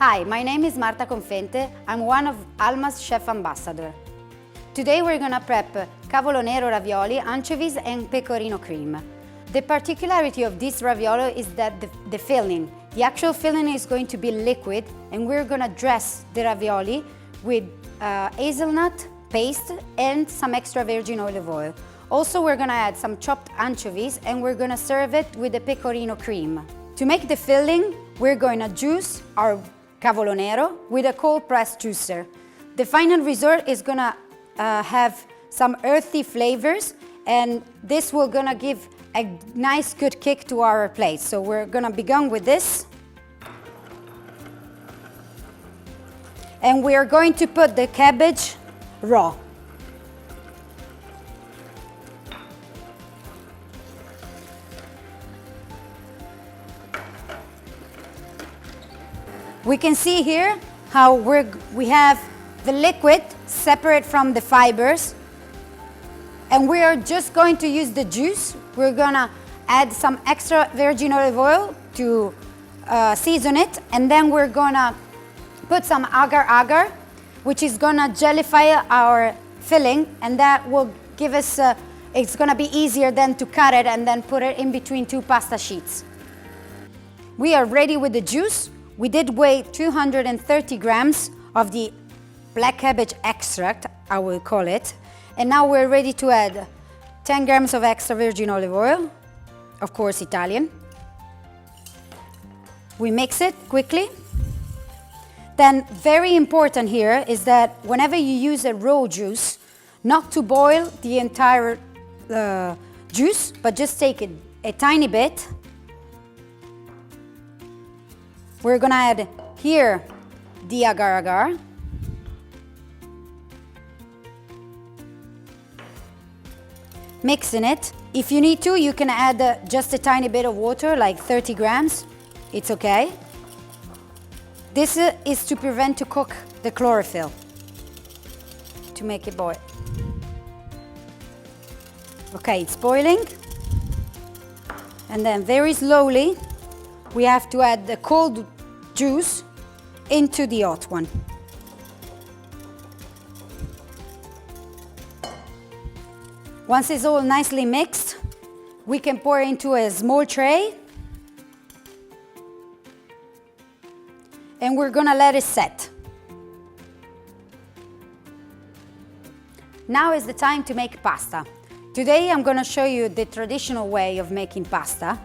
Hi, my name is Marta Confente. I'm one of Alma's chef ambassador. Today we're gonna prep Cavolo nero ravioli, anchovies and pecorino cream. The particularity of this raviolo is that the filling, the actual filling is going to be liquid, and we're gonna dress the ravioli with hazelnut paste and some extra virgin olive oil. Also, we're gonna add some chopped anchovies and we're gonna serve it with the pecorino cream. To make the filling, we're going to juice our Cavolo nero with a cold press juicer. The final result is gonna have some earthy flavors, and this will gonna give a nice good kick to our plate. So we're gonna begin with this. And we are going to put the cabbage raw. We can see here how we have the liquid separate from the fibers, and we are just going to use the juice. We're gonna add some extra virgin olive oil to season it, and then we're gonna put some agar-agar, which is gonna gellify our filling, and that will give us, it's gonna be easier then to cut it and then put it in between two pasta sheets. We are ready with the juice. We did weigh 230 grams of the black cabbage extract, I will call it. And now we're ready to add 10 grams of extra virgin olive oil, of course Italian. We mix it quickly. Then very important here is that whenever you use a raw juice, not to boil the entire juice, but just take it a tiny bit. We're gonna add here the agar-agar. Mixing it. If you need to, you can add just a tiny bit of water, like 30 grams. It's okay. This is to prevent to cook the chlorophyll, to make it boil. Okay, it's boiling. And then very slowly, we have to add the cold juice into the hot one. Once it's all nicely mixed, we can pour into a small tray, and we're gonna let it set. Now is the time to make pasta. Today I'm gonna show you the traditional way of making pasta,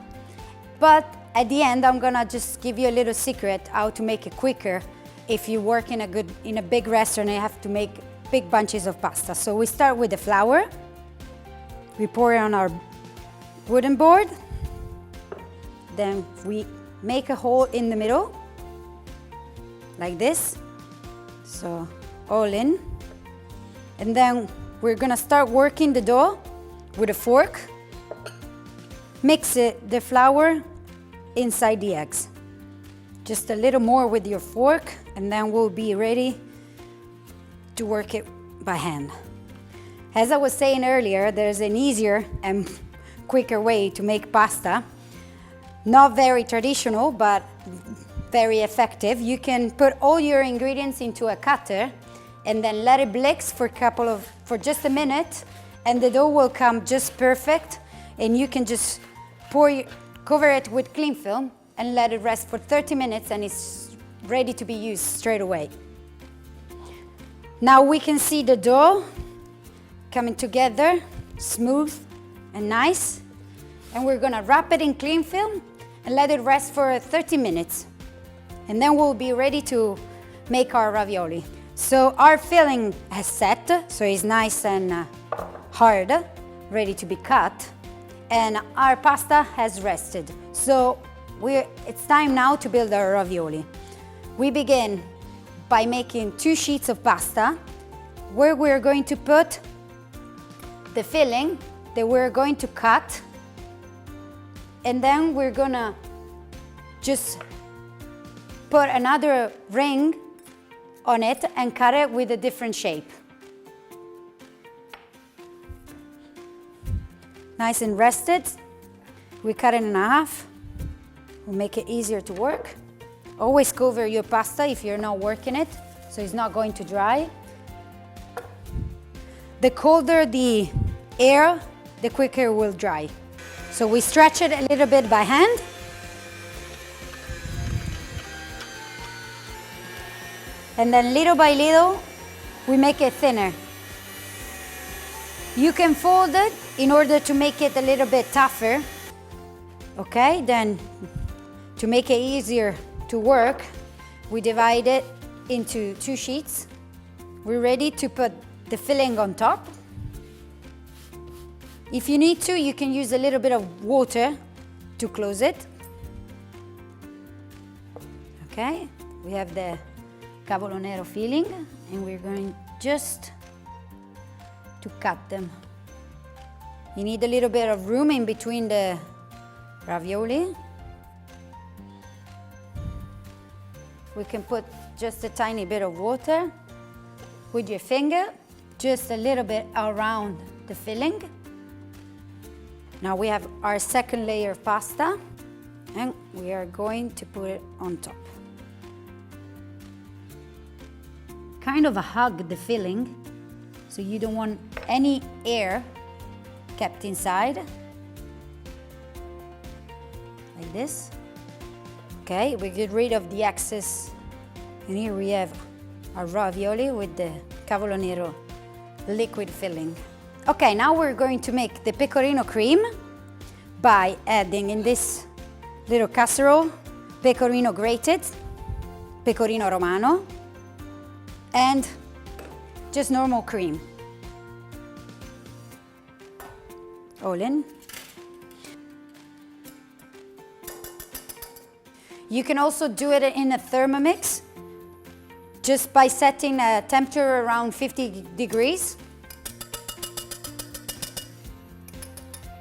but at the end I'm gonna just give you a little secret how to make it quicker if you work in a big restaurant and you have to make big bunches of pasta. So we start with the flour. We pour it on our wooden board. Then we make a hole in the middle, like this. So all in. And then we're gonna start working the dough with a fork. Mix the flour inside the eggs. Just a little more with your fork, and then we'll be ready to work it by hand. As I was saying earlier, there's an easier and quicker way to make pasta. Not very traditional, but very effective. You can put all your ingredients into a cutter and then let it blitz for just a minute, and the dough will come just perfect, and you can just cover it with cling film and let it rest for 30 minutes, and it's ready to be used straight away. Now we can see the dough coming together, smooth and nice. And we're gonna wrap it in cling film and let it rest for 30 minutes. And then we'll be ready to make our ravioli. So our filling has set, so it's nice and hard, ready to be cut. And our pasta has rested. So it's time now to build our ravioli. We begin by making 2 sheets of pasta, where we're going to put the filling that we're going to cut, and then we're gonna just put another ring on it and cut it with a different shape. Nice and rested. We cut it in half. We'll make it easier to work. Always cover your pasta if you're not working it, so it's not going to dry. The colder the air, the quicker it will dry. So we stretch it a little bit by hand. And then little by little, we make it thinner. You can fold it in order to make it a little bit tougher. Okay, then to make it easier to work, we divide it into 2 sheets. We're ready to put the filling on top. If you need to, you can use a little bit of water to close it. Okay, we have the Cavolo nero filling, and we're going just to cut them. You need a little bit of room in between the ravioli. We can put just a tiny bit of water with your finger, just a little bit around the filling. Now we have our second layer of pasta, and we are going to put it on top. Kind of hug the filling, so you don't want any air kept inside. Like this. Okay, we get rid of the excess. And here we have our ravioli with the Cavolo nero liquid filling. Okay, now we're going to make the pecorino cream by adding in this little casserole pecorino grated, pecorino romano, and just normal cream. All in. You can also do it in a Thermomix just by setting a temperature around 50 degrees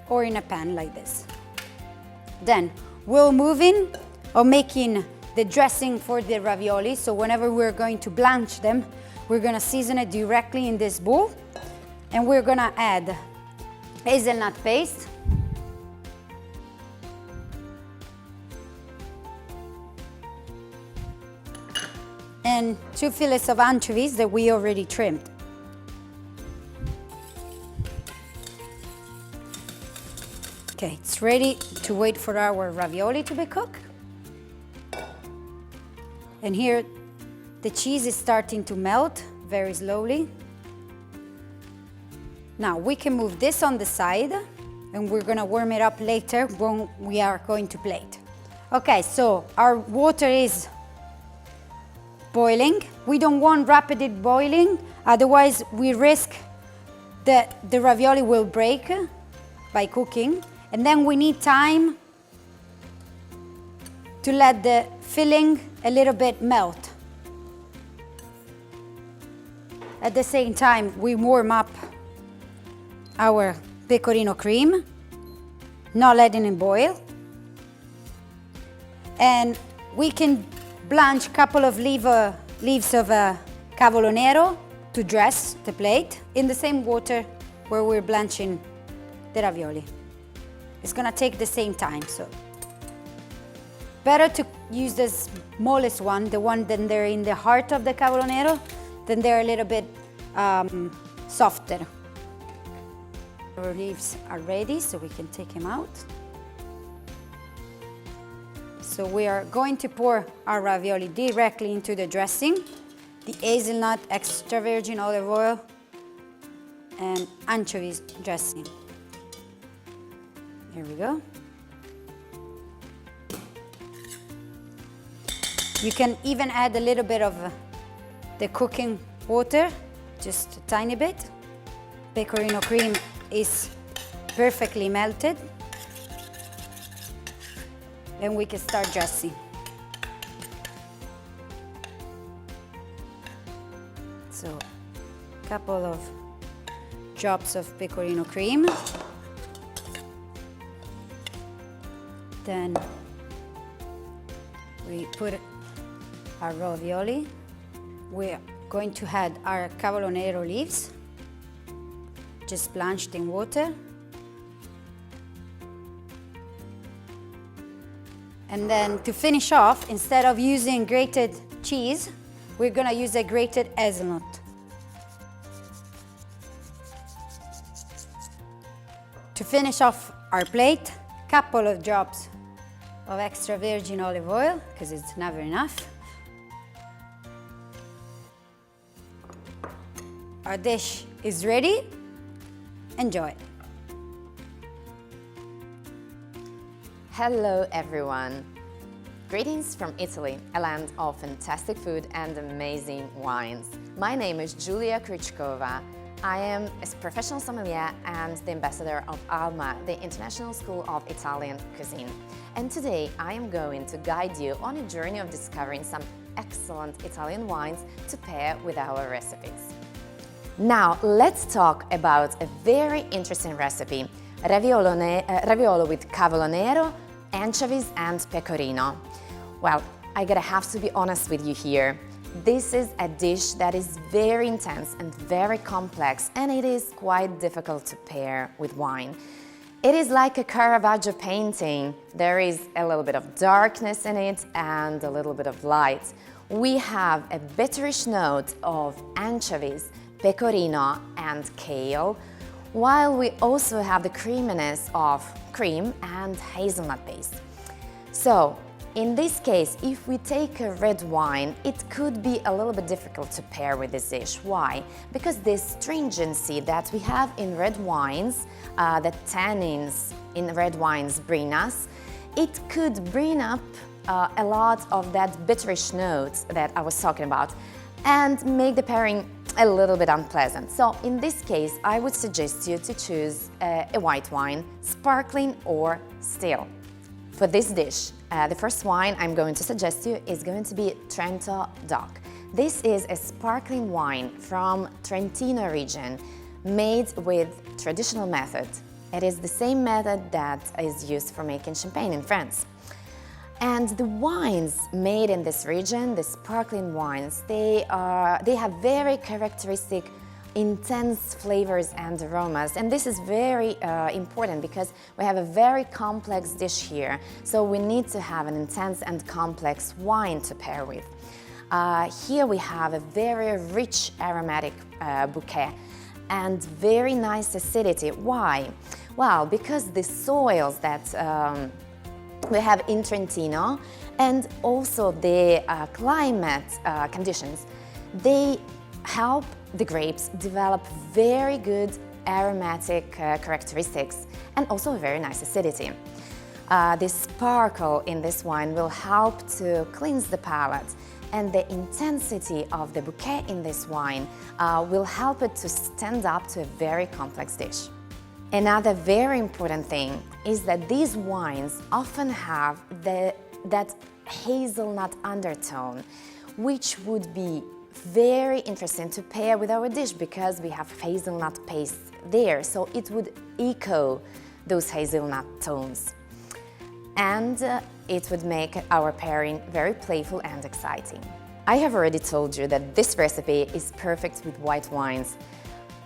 or in a pan like this. Then we'll move in on making the dressing for the ravioli. So whenever we're going to blanch them, we're gonna season it directly in this bowl, and we're gonna add hazelnut paste, and 2 fillets of anchovies that we already trimmed. Okay, it's ready to wait for our ravioli to be cooked. And here the cheese is starting to melt very slowly. Now we can move this on the side, and we're gonna warm it up later when we are going to plate. Okay, so our water is boiling. We don't want rapid boiling, otherwise we risk that the ravioli will break by cooking. And then we need time to let the filling a little bit melt. At the same time, we warm up our pecorino cream, not letting it boil. And we can blanch a couple of leaves of Cavolo nero to dress the plate in the same water where we're blanching the ravioli. It's gonna take the same time, so better to use the smallest one, the one that they're in the heart of the Cavolo nero, then they're a little bit softer. Our leaves are ready, so we can take them out. So we are going to pour our ravioli directly into the dressing, the hazelnut extra virgin olive oil and anchovies dressing. Here we go. You can even add a little bit of the cooking water, just a tiny bit. Pecorino cream is perfectly melted. And we can start dressing. So, a couple of drops of pecorino cream. Then we put our ravioli. We're going to add our Cavolo nero leaves, just blanched in water. And then to finish off, instead of using grated cheese, we're gonna use a grated hazelnut. To finish off our plate, couple of drops of extra virgin olive oil, because it's never enough. Our dish is ready. Enjoy. Hello everyone! Greetings from Italy, a land of fantastic food and amazing wines. My name is Giulia Krychkova. I am a professional sommelier and the ambassador of ALMA, the International School of Italian Cuisine. And today I am going to guide you on a journey of discovering some excellent Italian wines to pair with our recipes. Now let's talk about a very interesting recipe, raviolo with cavolo nero, anchovies and pecorino. Well, I gotta have to be honest with you here. This is a dish that is very intense and very complex, and it is quite difficult to pair with wine. It is like a Caravaggio painting. There is a little bit of darkness in it and a little bit of light. We have a bitterish note of anchovies, pecorino and kale, while we also have the creaminess of cream and hazelnut base. So, in this case, if we take a red wine, it could be a little bit difficult to pair with this dish. Why? Because this stringency that we have in red wines, the tannins in red wines bring us, it could bring up a lot of that bitterish notes that I was talking about and make the pairing a little bit unpleasant. So in this case, I would suggest you to choose a white wine, sparkling or still. For this dish, the first wine I'm going to suggest you is going to be Trento DOC. This is a sparkling wine from Trentino region made with traditional method. It is the same method that is used for making champagne in France. And the wines made in this region, the sparkling wines, they have very characteristic intense flavors and aromas, and this is very important because we have a very complex dish here, so we need to have an intense and complex wine to pair with. Here we have a very rich aromatic bouquet and very nice acidity. Why? Well, because the soils that we have in Trentino and also the climate conditions, they help the grapes develop very good aromatic characteristics and also a very nice acidity. The sparkle in this wine will help to cleanse the palate, and the intensity of the bouquet in this wine will help it to stand up to a very complex dish. Another very important thing is that these wines often have that hazelnut undertone, which would be very interesting to pair with our dish because we have hazelnut paste there, so it would echo those hazelnut tones. And it would make our pairing very playful and exciting. I have already told you that this recipe is perfect with white wines.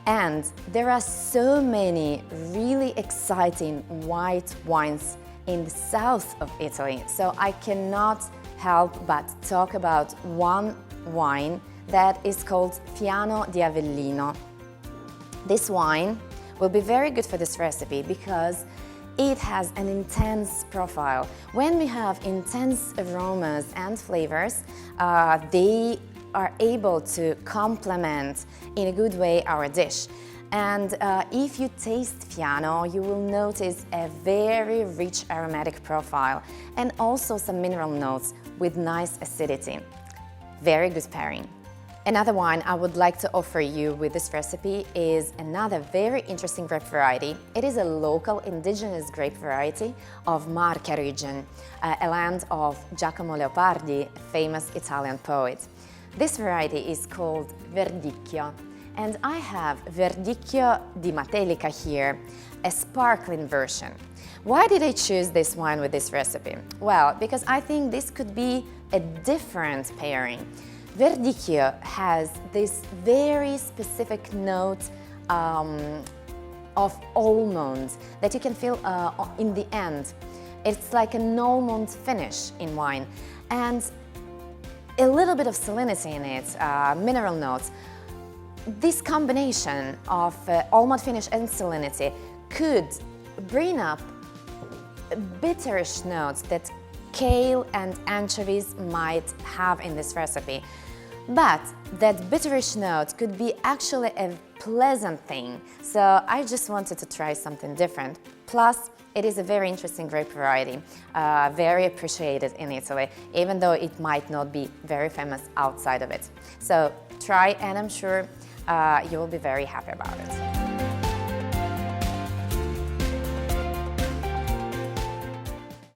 And there are so many really exciting white wines in the south of Italy, so I cannot help but talk about one wine that is called Fiano di Avellino. This wine will be very good for this recipe because it has an intense profile. When we have intense aromas and flavors, they are able to complement in a good way our dish. And if you taste Fiano, you will notice a very rich aromatic profile and also some mineral notes with nice acidity. Very good pairing. Another wine I would like to offer you with this recipe is another very interesting grape variety. It is a local indigenous grape variety of Marche region, a land of Giacomo Leopardi, a famous Italian poet. This variety is called Verdicchio, and I have Verdicchio di Matelica here, a sparkling version. Why did I choose this wine with this recipe? Well, because I think this could be a different pairing. Verdicchio has this very specific note of almonds that you can feel in the end. It's like an almond finish in wine, and a little bit of salinity in it, mineral notes. This combination of almond finish and salinity could bring up bitterish notes that kale and anchovies might have in this recipe. But that bitterish note could be actually a pleasant thing, so I just wanted to try something different. Plus, it is a very interesting grape variety, very appreciated in Italy, even though it might not be very famous outside of it. So try, and I'm sure you will be very happy about it.